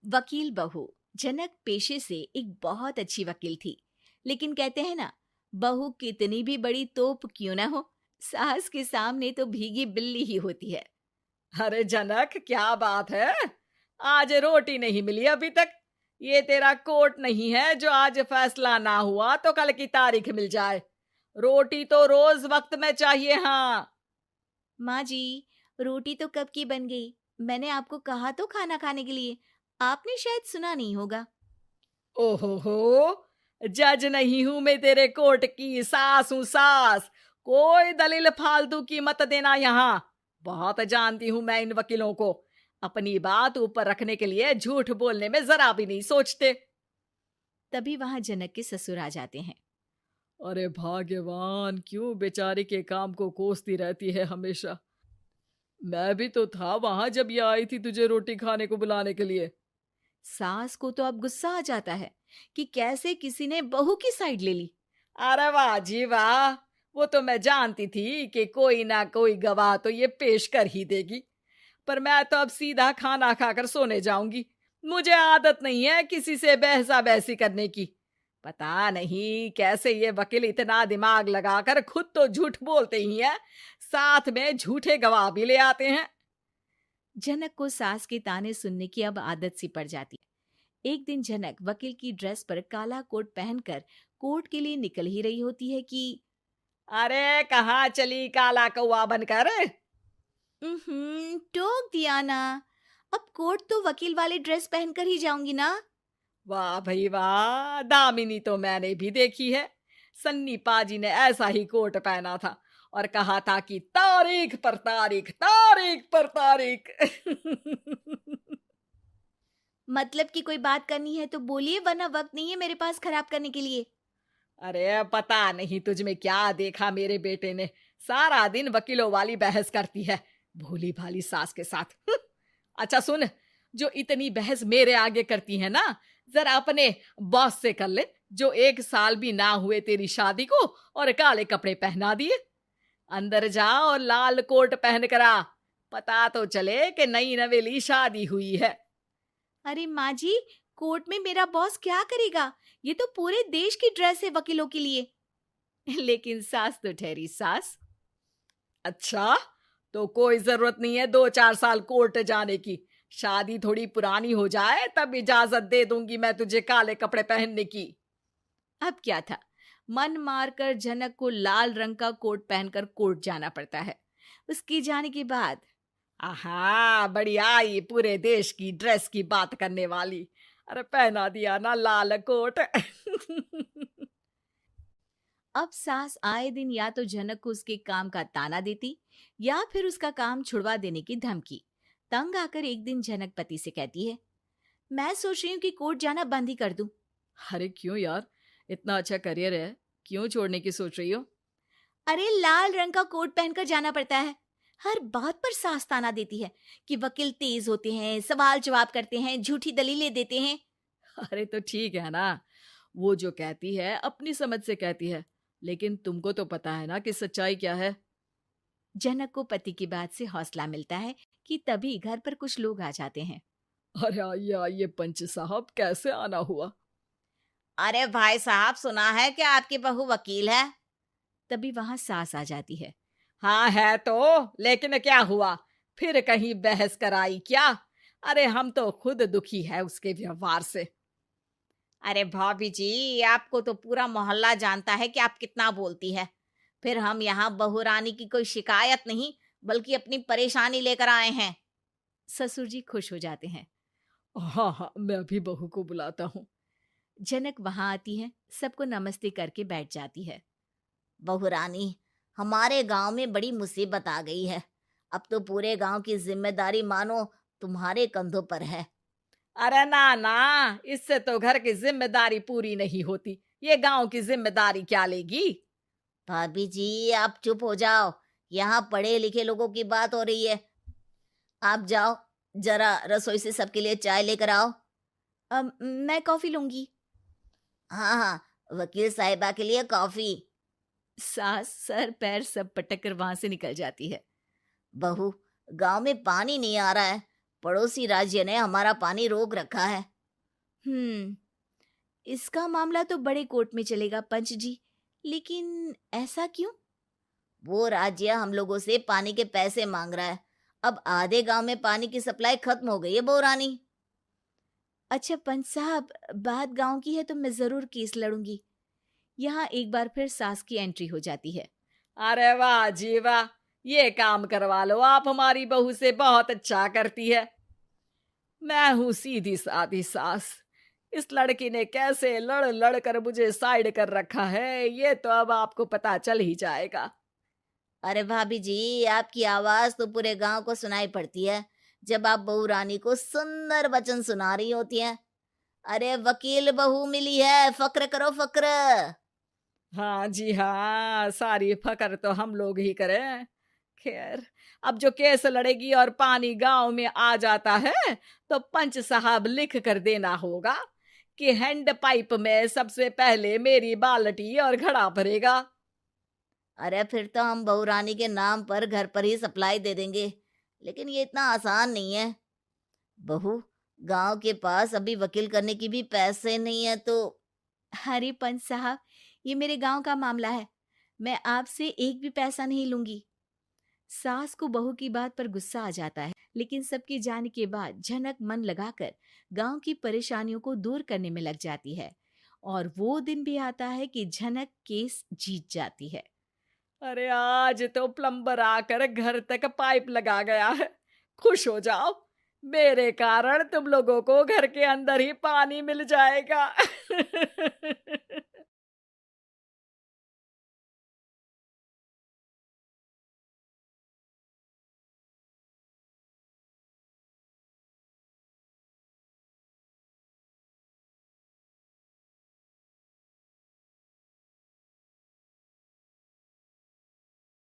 वकील बहू। जनक पेशे से एक बहुत अच्छी वकील थी, लेकिन कहते हैं ना, बहू कितनी भी बड़ी तोप क्यों ना हो, सास के सामने तो भीगी बिल्ली ही होती है। अरे जनक, क्या बात है? आज रोटी नहीं मिली अभी तक। ये तेरा कोर्ट नहीं है जो आज फैसला ना हुआ तो कल की तारीख मिल जाए। रोटी तो रोज वक्त में चाहिए। हाँ। माँ जी, रोटी तो कब की बन गई। मैंने आपको कहा तो खाना खाने के लिए, आपने शायद सुना नहीं होगा। ओहो हो, जज नहीं हूं मैं तेरे कोर्ट की, सास हूं सास। कोई दलील फालतू की मत देना यहाँ। बहुत जानती हूं मैं इन वकीलों को। अपनी बात ऊपर रखने के लिए झूठ बोलने में जरा भी नहीं सोचते। तभी वहां जनक के ससुर आ जाते हैं। अरे भाग्यवान, क्यों बेचारी के काम को कोसती रहती है हमेशा। मैं भी तो था वहां जब ये आई थी तुझे रोटी खाने को बुलाने के लिए। सास को तो अब गुस्सा आ जाता है कि कैसे किसी ने बहू की साइड ले ली। अरे वाह जी वाह, वो तो मैं जानती थी कि कोई ना कोई गवाह तो ये पेश कर ही देगी। पर मैं तो अब सीधा खाना खाकर सोने जाऊंगी। मुझे आदत नहीं है किसी से बहसा बहसी करने की। पता नहीं कैसे ये वकील इतना दिमाग लगाकर खुद तो झूठ बोलते ही हैं, साथ में झूठे गवाह भी ले आते हैं। जनक को सास के ताने सुनने की अब आदत सी पड़ जाती है। एक दिन जनक वकील की ड्रेस पर काला कोट पहनकर कोर्ट के लिए निकल ही रही होती है कि अरे कहाँ चली काला कौवा बनकर? टोक दिया ना। अब कोर्ट तो वकील वाली ड्रेस पहनकर ही जाऊंगी ना। वाह भाई वाह, दामिनी तो मैंने भी देखी है। सन्नी पाजी ने ऐसा ही कोट पहना था और कहा था कि तारीख पर तारीख, तारीख पर तारीख। मतलब कि कोई बात करनी है तो बोलिए, वरना वक्त नहीं है मेरे पास खराब करने के लिए। अरे पता नहीं तुझ में क्या देखा मेरे बेटे ने, सारा दिन वकीलों वाली बहस करती है, भोली भाली सास के साथ। अच्छा सुन, जो इतनी बहस मेरे आगे करती है ना, जरा अपने बॉस से कर ले, जो 1 साल भी ना हुए तेरी शादी को और काले कपड़े पहना दिए। अंदर जा और लाल कोट पहन कर आ, पता तो चले कि नई नवेली शादी हुई है। अरे माँ जी, कोर्ट में मेरा बॉस क्या करेगा? ये तो पूरे देश की ड्रेस है वकीलों के लिए। लेकिन सास तो ठहरी सास। अच्छा, तो कोई जरूरत नहीं है 2-4 साल कोर्ट जाने की। शादी थोड़ी पुरानी हो जाए तब इजाजत दे दूंगी मैं तुझे काले कपड़े पहनने की। अब क्या था, मन मारकर जनक को लाल रंग का कोट पहनकर कोर्ट जाना पड़ता है। उसके जाने के बाद आहा, बढ़िया, ये पूरे देश की ड्रेस की बात करने वाली। अरे पहना दिया ना लाल कोट। अब सास आए दिन या तो जनक को उसके काम का ताना देती, या फिर उसका काम छुड़वा देने की धमकी। तंग आकर एक दिन जनक पति से कहती है, मैं सोच रही हूँ कि कोर्ट जाना बंद ही कर दूं। अरे क्यों यार, इतना अच्छा करियर है, क्यों छोड़ने की सोच रही हो? अरे लाल रंग का कोट पहनकर जाना पड़ता है। हर बात पर सास ताना देती है कि वकील तेज होते हैं, सवाल जवाब करते हैं, झूठी दलीलें देते हैं। अरे तो ठीक है ना, वो जो कहती है अपनी समझ से कहती है, लेकिन तुमको तो पता है ना कि सच्चाई क्या है। जनक को पति की बात से हौसला मिलता है कि तभी घर पर कुछ लोग आ जाते हैं। अरे आइए आइए पंच साहब, कैसे आना हुआ? अरे भाई साहब, सुना है कि आपकी बहू वकील है। तभी वहां सास आ जाती है। हाँ है तो, लेकिन क्या हुआ? फिर कहीं बहस कराई क्या? अरे हम तो खुद दुखी है उसके व्यवहार से। अरे भाभी जी, आपको तो पूरा मोहल्ला जानता है कि आप कितना बोलती है। फिर हम यहाँ बहू रानी की कोई शिकायत नहीं, बल्कि अपनी परेशानी लेकर आए हैं। ससुर जी खुश हो जाते हैं। हाँ हाँ, मैं भी बहू को बुलाता हूँ। जनक वहां आती है, सबको नमस्ते करके बैठ जाती है। बहू रानी, हमारे गांव में बड़ी मुसीबत आ गई है। अब तो पूरे गांव की जिम्मेदारी मानो तुम्हारे कंधों पर है। अरे ना ना, इससे तो घर की जिम्मेदारी पूरी नहीं होती, ये गांव की जिम्मेदारी क्या लेगी? भाभी जी, आप चुप हो जाओ। यहाँ पढ़े लिखे लोगों की बात हो रही है। आप जाओ, जरा रसोई से सबके लिए चाय लेकर आओ। मैं कॉफी लूंगी। हाँ हाँ, वकील साहिबा के लिए कॉफी। सास सर पैर सब पटक कर वहां से निकल जाती है। बहू, गांव में पानी नहीं आ रहा है, पड़ोसी राज्य ने हमारा पानी रोक रखा है। इसका मामला तो बड़े कोर्ट में चलेगा पंच जी, लेकिन ऐसा क्यों? वो राज्य हम लोगों से पानी के पैसे मांग रहा है। अब आधे गांव में पानी की सप्लाई खत्म हो गई है बहुरानी। अच्छा पंच साहब, बात गांव की है तो मैं जरूर केस लड़ूंगी। यहाँ एक बार फिर सास की एंट्री हो जाती है। अरे वाह जी वाह, ये काम करवा लो, आप हमारी बहू से बहुत अच्छा करती है। मैं हूं सीधी सादी सास। इस लड़की ने कैसे लड़ लड़ कर मुझे साइड कर रखा है, ये तो अब आपको पता चल ही जाएगा। अरे भाभी जी, आपकी आवाज तो पूरे गांव को सुनाई पड़ती है जब आप बहू रानी को सुंदर वचन सुना रही होती हैं। अरे वकील बहू मिली है, फक्र करो फक्र। हाँ जी हाँ, सारी फकर तो हम लोग ही करें। खैर, अब जो केस लड़ेगी और पानी गांव में आ जाता है तो पंच साहब लिख कर देना होगा कि हैंड पाइप में सबसे पहले मेरी बाल्टी और घड़ा भरेगा। अरे फिर तो हम बहू रानी के नाम पर घर पर ही सप्लाई दे देंगे, लेकिन ये इतना आसान नहीं है। बहू, गांव के पास अभी वकील करने की भी पैसे नहीं है तो। अरे पंच साहब, ये मेरे गांव का मामला है, मैं आपसे एक भी पैसा नहीं लूंगी। सास को बहू की बात पर गुस्सा आ जाता है, लेकिन सबके जाने के बाद झनक मन लगाकर गांव की परेशानियों को दूर करने में लग जाती है। और वो दिन भी आता है कि झनक केस जीत जाती है। अरे आज तो प्लम्बर आकर घर तक पाइप लगा गया है। खुश हो जाओ, मेरे कारण तुम लोगों को घर के अंदर ही पानी मिल जाएगा।